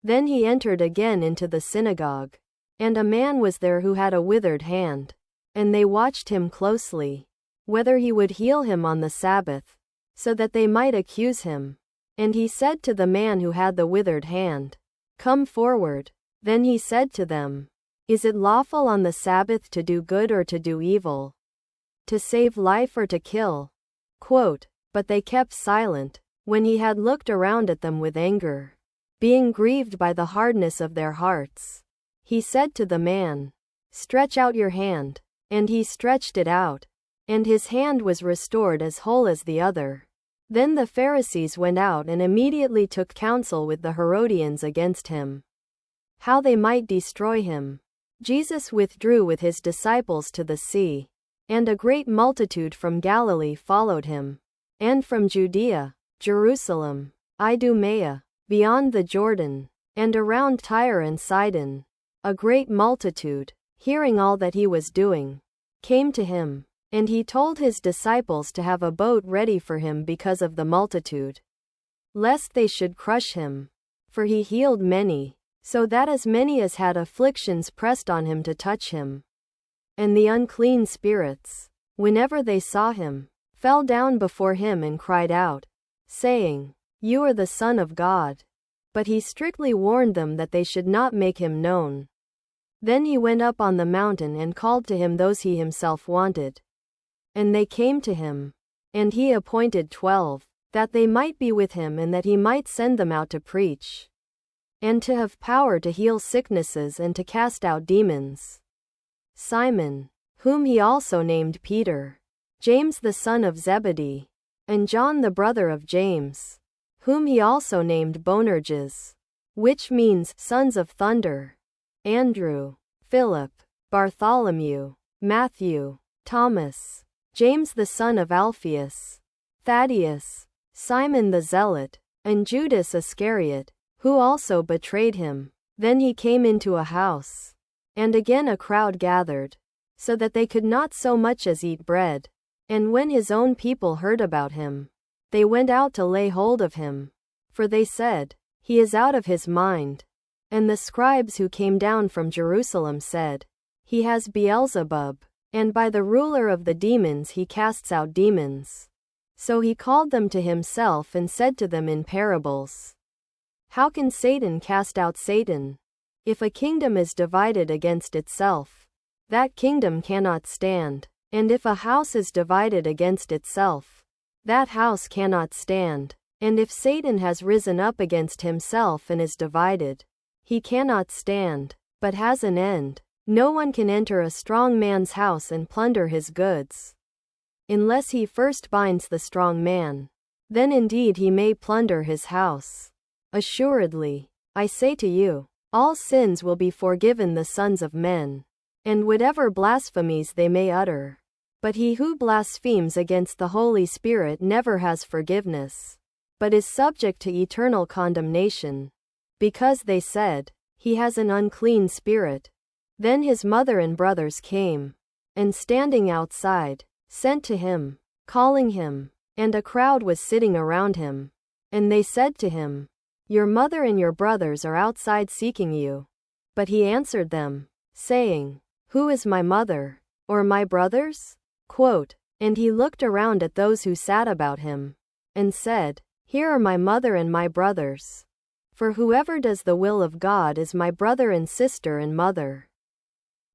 Then he entered again into the synagogue. And a man was there who had a withered hand. And they watched him closely, whether he would heal him on the Sabbath, so that they might accuse him. And he said to the man who had the withered hand, "Come forward." Then he said to them, "Is it lawful on the Sabbath to do good or to do evil? To save life or to kill?" But they kept silent. When he had looked around at them with anger, being grieved by the hardness of their hearts, he said to the man, "Stretch out your hand." And he stretched it out, and his hand was restored as whole as the other. Then the Pharisees went out and immediately took counsel with the Herodians against him, how they might destroy him. Jesus withdrew with his disciples to the sea, and a great multitude from Galilee followed him, and from Judea, Jerusalem, Idumea, beyond the Jordan, and around Tyre and Sidon. A great multitude, hearing all that he was doing, came to him, and he told his disciples to have a boat ready for him because of the multitude, lest they should crush him. For he healed many, so that as many as had afflictions pressed on him to touch him. And the unclean spirits, whenever they saw him, fell down before him and cried out, saying, "You are the Son of God." But he strictly warned them that they should not make him known. Then he went up on the mountain and called to him those he himself wanted. And they came to him. And he appointed 12, that they might be with him and that he might send them out to preach, and to have power to heal sicknesses and to cast out demons. Simon, whom he also named Peter, James the son of Zebedee, and John the brother of James, whom he also named Boanerges, which means sons of thunder, Andrew, Philip, Bartholomew, Matthew, Thomas, James the son of Alphaeus, Thaddeus, Simon the Zealot, and Judas Iscariot, who also betrayed him. Then he came into a house, and again a crowd gathered, so that they could not so much as eat bread. And when his own people heard about him, they went out to lay hold of him, for they said, "He is out of his mind." And the scribes who came down from Jerusalem said, "He has Beelzebub, and by the ruler of the demons he casts out demons." So he called them to himself and said to them in parables, "How can Satan cast out Satan? If a kingdom is divided against itself, that kingdom cannot stand. And if a house is divided against itself, that house cannot stand. And if Satan has risen up against himself and is divided, he cannot stand, but has an end. No one can enter a strong man's house and plunder his goods, unless he first binds the strong man. Then indeed he may plunder his house. Assuredly, I say to you, all sins will be forgiven the sons of men, and whatever blasphemies they may utter. But he who blasphemes against the Holy Spirit never has forgiveness, but is subject to eternal condemnation, because they said, 'He has an unclean spirit.' Then his mother and brothers came, and standing outside, sent to him, calling him. And a crowd was sitting around him. And they said to him, 'Your mother and your brothers are outside seeking you.' But he answered them, saying, 'Who is my mother, or my brothers?' And he looked around at those who sat about him, and said, 'Here are my mother and my brothers. For whoever does the will of God is my brother and sister and mother.'